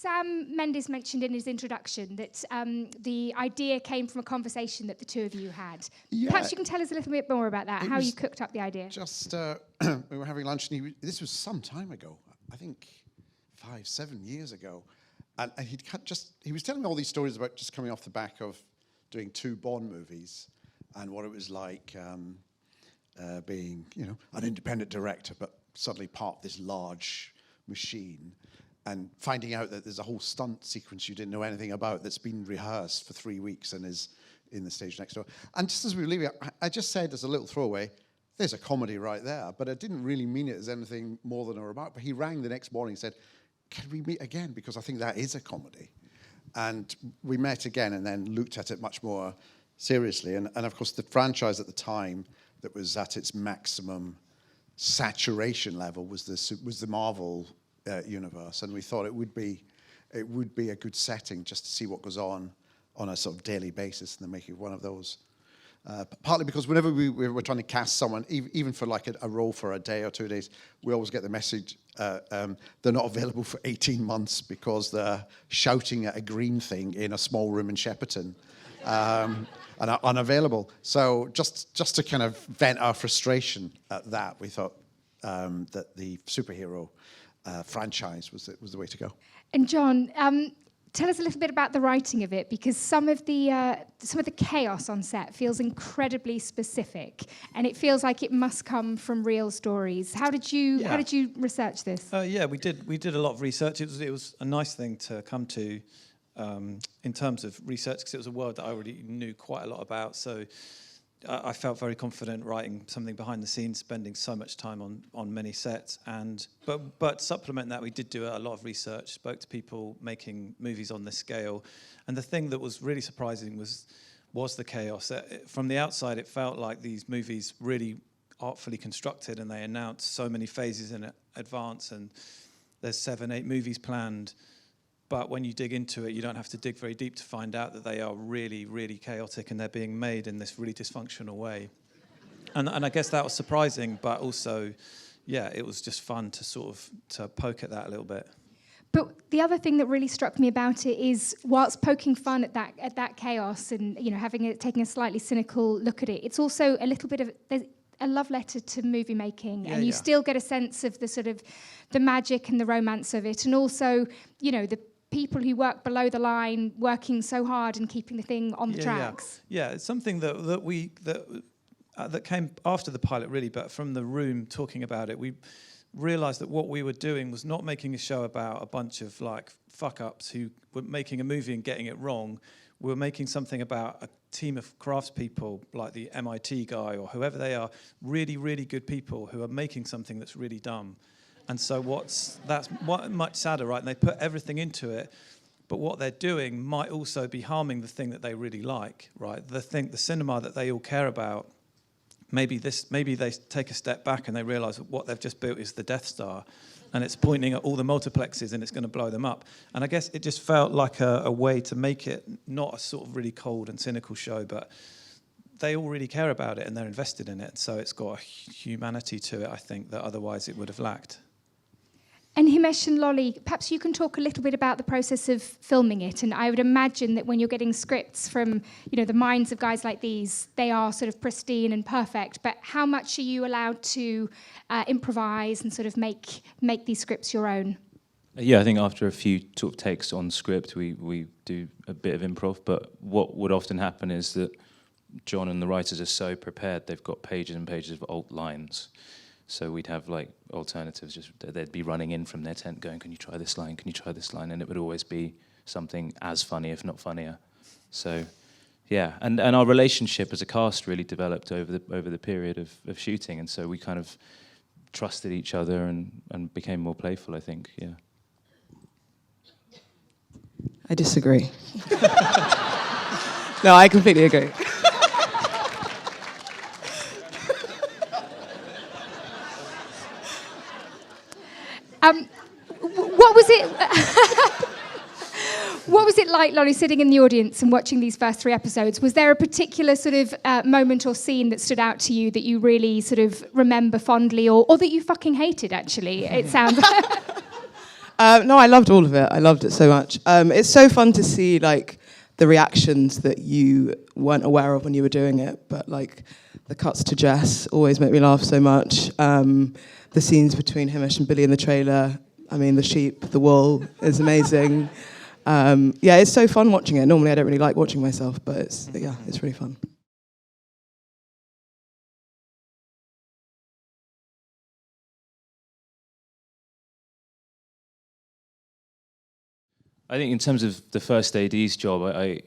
Sam Mendes mentioned in his introduction that the idea came from a conversation that the two of you had. Yeah. Perhaps you can tell us a little bit more about that, how you cooked up the idea. Just, we were having lunch, and this was some time ago, I think 5-7 years ago, and he was telling me all these stories about just coming off the back of doing 2 Bond movies, and what it was like being, an independent director, but suddenly part of this large machine, and finding out that there's a whole stunt sequence you didn't know anything about that's been rehearsed for 3 weeks and is in the stage next door. And just as we were leaving, I just said as a little throwaway, there's a comedy right there, but I didn't really mean it as anything more than a remark. But he rang the next morning and said, can we meet again? Because I think that is a comedy. And we met again and then looked at it much more seriously. And of course, the franchise at the time that was at its maximum saturation level was the Marvel universe, and we thought it would be a good setting just to see what goes on a sort of daily basis in the making of one of those. Partly because whenever we were trying to cast someone, even for like a role for a day or 2 days, we always get the message they're not available for 18 months because they're shouting at a green thing in a small room in Shepperton and are unavailable. So just to kind of vent our frustration at that, we thought that the superhero franchise was the way to go. And Jon, tell us a little bit about the writing of it, because some of the chaos on set feels incredibly specific, and it feels like it must come from real stories. How did you research this? We did a lot of research. It was a nice thing to come to in terms of research, because it was a world that I already knew quite a lot about. So I felt very confident writing something behind the scenes, spending so much time on many sets. But supplement that, we did do a lot of research, spoke to people making movies on this scale. And the thing that was really surprising was the chaos. From the outside, it felt like these movies really artfully constructed, and they announced so many phases in advance, and there's 7-8 movies planned. But when you dig into it, you don't have to dig very deep to find out that they are really, really chaotic, and they're being made in this really dysfunctional way. And I guess that was surprising, but also, it was just fun to poke at that a little bit. But the other thing that really struck me about it is, whilst poking fun at that chaos and taking a slightly cynical look at it, it's also a little bit of a love letter to movie making, and you still get a sense of the sort of the magic and the romance of it, and also the people who work below the line, working so hard and keeping the thing on the tracks. Yeah, it's something that came after the pilot, really, but from the room talking about it, we realised that what we were doing was not making a show about a bunch of like fuck-ups who were making a movie and getting it wrong. We were making something about a team of craftspeople, like the MIT guy or whoever they are, really, really good people who are making something that's really dumb. And so that's much sadder, right? And they put everything into it, but what they're doing might also be harming the thing that they really like, right? The cinema that they all care about. Maybe they take a step back and they realise that what they've just built is the Death Star, and it's pointing at all the multiplexes and it's going to blow them up. And I guess it just felt like a way to make it not a sort of really cold and cynical show, but they all really care about it and they're invested in it. So it's got a humanity to it, I think, that otherwise it would have lacked. And Himesh and Lolly, perhaps you can talk a little bit about the process of filming it. And I would imagine that when you're getting scripts from, the minds of guys like these, they are sort of pristine and perfect. But how much are you allowed to improvise and sort of make these scripts your own? Yeah, I think after a few sort of takes on script, we do a bit of improv. But what would often happen is that Jon and the writers are so prepared, they've got pages and pages of alt lines. So we'd have like alternatives, just they'd be running in from their tent going, can you try this line, can you try this line? And it would always be something as funny, if not funnier. So, yeah, and our relationship as a cast really developed over the period of shooting, and so we kind of trusted each other and became more playful, I think, yeah. I disagree. No, I completely agree. What was it? What was it like, Lolly, sitting in the audience and watching these first 3 episodes? Was there a particular sort of moment or scene that stood out to you that you really sort of remember fondly, or that you fucking hated? Actually, it sounds. No, I loved all of it. I loved it so much. It's so fun to see like the reactions that you weren't aware of when you were doing it, but like the cuts to Jess always make me laugh so much. The scenes between Himesh and Billy in the trailer, I mean, the sheep, the wool is amazing. Yeah, it's so fun watching it. Normally I don't really like watching myself, but it's really fun. I think in terms of the first AD's job, I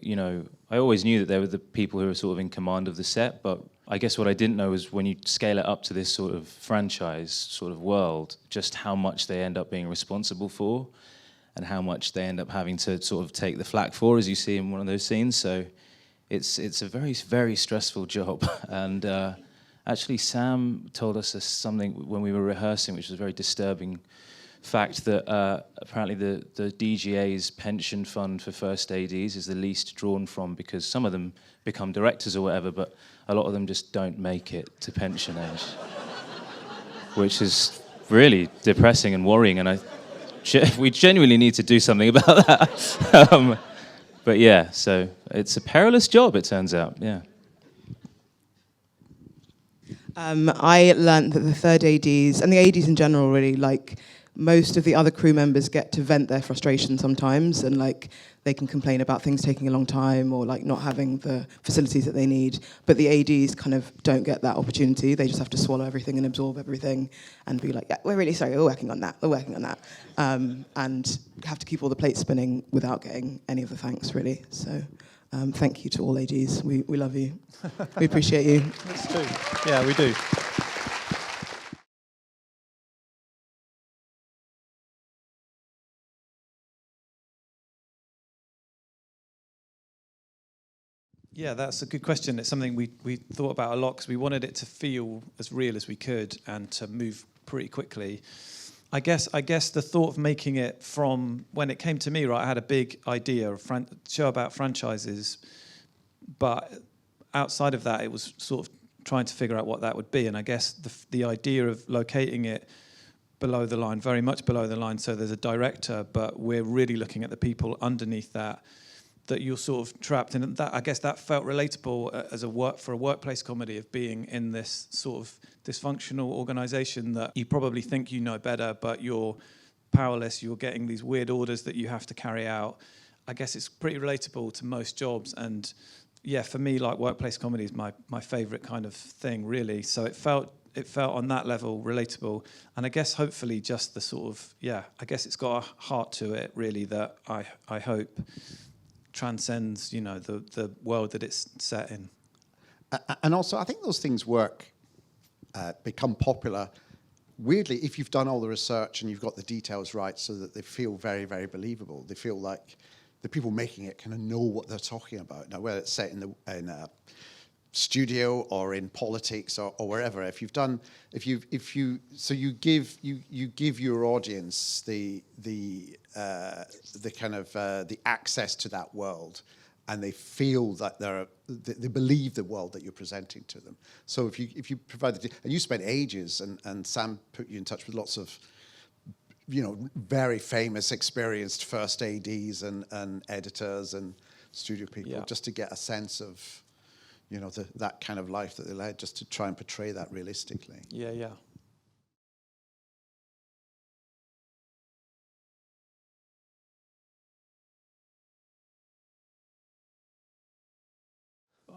always knew that they were the people who were sort of in command of the set, but I guess what I didn't know was when you scale it up to this sort of franchise sort of world, just how much they end up being responsible for and how much they end up having to sort of take the flak for, as you see in one of those scenes. So it's a very, very stressful job. And actually, Sam told us something when we were rehearsing, which was a very disturbing fact, that apparently the DGA's pension fund for first ADs is the least drawn from because some of them become directors or whatever, but a lot of them just don't make it to pension age, which is really depressing and worrying, and we genuinely need to do something about that. But yeah, so it's a perilous job, it turns out, yeah. I learned that the third ADs, and the ADs in general really, like, most of the other crew members get to vent their frustration sometimes, and like they can complain about things taking a long time or like not having the facilities that they need. But the ADs kind of don't get that opportunity. They just have to swallow everything and absorb everything and be like, yeah, we're really sorry, we're working on that, and have to keep all the plates spinning without getting any of the thanks, really. So thank you to all ADs. We love you. We appreciate you. That's true. Yeah, we do. Yeah, that's a good question. It's something we thought about a lot because we wanted it to feel as real as we could and to move pretty quickly. I guess the thought of making it from when it came to me, right, I had a big idea of show about franchises, but outside of that, it was sort of trying to figure out what that would be. And I guess the idea of locating it below the line, very much below the line, so there's a director, but we're really looking at the people underneath that you're sort of trapped in. That, I guess that felt relatable as for a workplace comedy, of being in this sort of dysfunctional organisation that you probably think you know better, but you're powerless, you're getting these weird orders that you have to carry out. I guess it's pretty relatable to most jobs, and yeah, for me, like, workplace comedy is my favourite kind of thing, really. So it felt on that level relatable, and I guess hopefully just the sort of, yeah, I guess it's got a heart to it, really, that I hope transcends, the world that it's set in. And also, I think those things become popular, weirdly, if you've done all the research and you've got the details right, so that they feel very, very believable. They feel like the people making it kind of know what they're talking about. Now, whether it's set in a studio or in politics or wherever, you give your audience the kind of the access to that world, and they feel that they believe the world that you're presenting to them. So if you provide and you spent ages, and Sam put you in touch with lots of very famous, experienced first ADs and editors and studio people, just to get a sense of that kind of life that they led, just to try and portray that realistically. Yeah.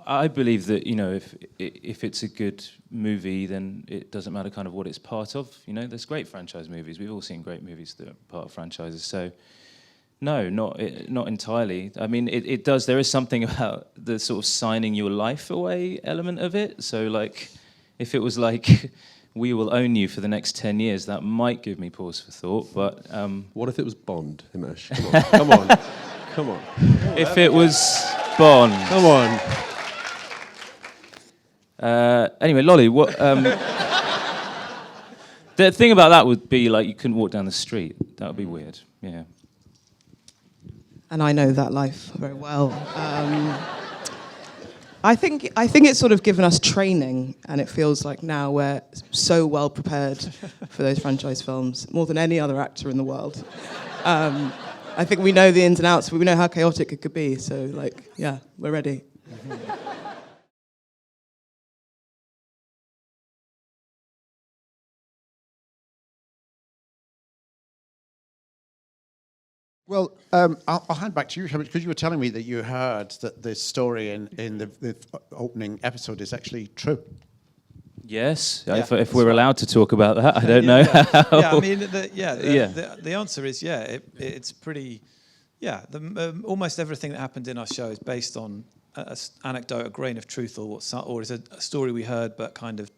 I believe that, if it's a good movie, then it doesn't matter kind of what it's part of. There's great franchise movies. We've all seen great movies that are part of franchises. So, no, not entirely. I mean, it does. There is something about the sort of signing your life away element of it. So, like, if it was like, we will own you for the next 10 years, that might give me pause for thought. But what if it was Bond, Himesh? Come on. If it was Bond. Come on. Anyway, Lolly, what? The thing about that would be, like, you couldn't walk down the street. That would be weird. Yeah. And I know that life very well. I think it's sort of given us training, and it feels like now we're so well prepared for those franchise films, more than any other actor in the world. I think we know the ins and outs, we know how chaotic it could be. So, like, yeah, we're ready. Well, I'll hand back to you, Himesh, because you were telling me that you heard that the story in the opening episode is actually true. Yes, Yeah, if we're allowed to talk about that, I don't know. Yeah, I mean, the answer is it's pretty. Yeah, almost everything that happened in our show is based on an anecdote, a grain of truth, or is a story we heard, but kind of,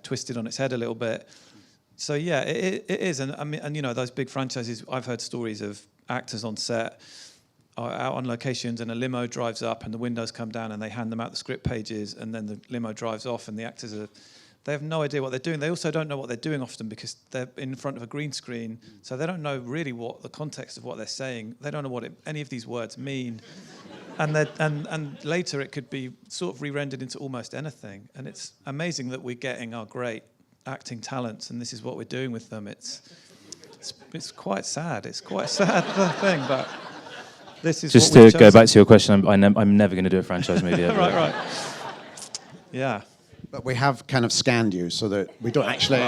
twisted on its head a little bit. So it is, and I mean, and you know, those big franchises. I've heard stories of actors on set, out on locations, and a limo drives up, and the windows come down, and they hand them out the script pages, and then the limo drives off, and the actors they have no idea what they're doing. They also don't know what they're doing often because they're in front of a green screen, so they don't know really what the context of what they're saying. They don't know what any of these words mean, and later it could be sort of re-rendered into almost anything. And it's amazing that we're getting our great acting talents, and this is what we're doing with them. It's quite sad. It's quite a sad thing, but this is just what to go back to your question. I'm never going to do a franchise movie ever. right. Yeah. But we have kind of scanned you so that we don't actually,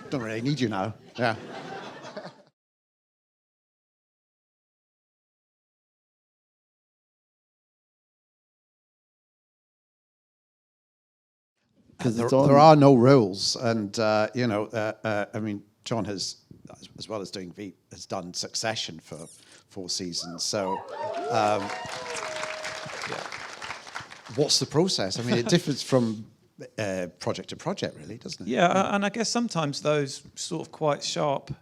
don't really need you now. Yeah. There are no rules, and I mean, Jon has, as well as doing Veep, has done Succession for 4 seasons. So, what's the process? I mean, it differs from project to project, really, doesn't it? Yeah, and I guess sometimes those sort of quite sharp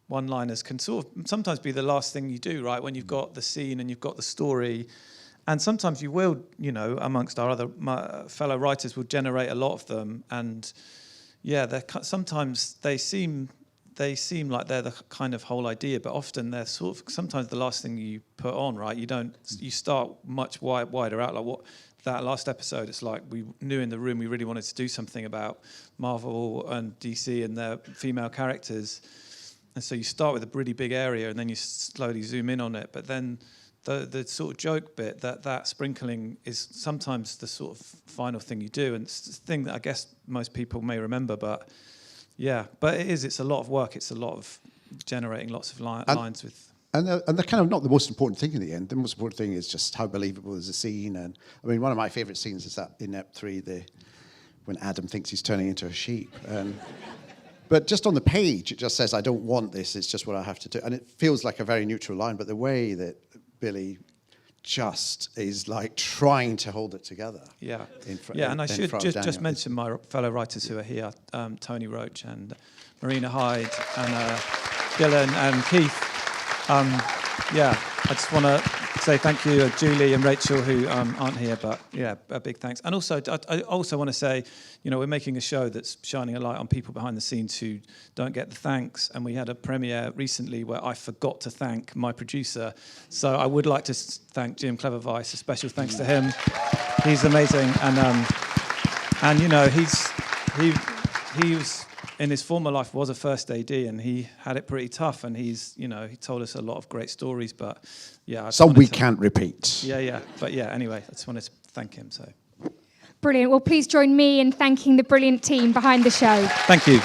one-liners can sort of sometimes be the last thing you do, right? When you've got the scene and you've got the story. And sometimes you will, amongst our other fellow writers, will generate a lot of them. And sometimes they seem like they're the kind of whole idea, but often they're sort of sometimes the last thing you put on, right? You start much wider out. Like that last episode, it's like we knew in the room we really wanted to do something about Marvel and DC and their female characters. And so you start with a really big area and then you slowly zoom in on it. But then the sort of joke bit, that sprinkling is sometimes the sort of final thing you do, and it's the thing that I guess most people may remember. But it's a lot of work. It's a lot of generating lots of lines with. And they're kind of not the most important thing in the end. The most important thing is just how believable is the scene. And I mean, one of my favourite scenes is that in Ep 3, when Adam thinks he's turning into a sheep. But just on the page, it just says, "I don't want this. It's just what I have to do." And it feels like a very neutral line, but the way that Billy just is like trying to hold it together. Yeah, and I should just mention my fellow writers who are here, Tony Roach and Marina Hyde and Dylan and Keith. I just want to say thank you to Julie and Rachel who aren't here, but a big thanks. And also, I also want to say, we're making a show that's shining a light on people behind the scenes who don't get the thanks. And we had a premiere recently where I forgot to thank my producer. So I would like to thank Jim Clevervice. A special thanks to him. He's amazing, and he was. In his former life was a first AD, and he had it pretty tough, and he told us a lot of great stories, but some we can't repeat. But anyway, I just wanted to thank him. So brilliant. Well, please join me in thanking the brilliant team behind the show. Thank you.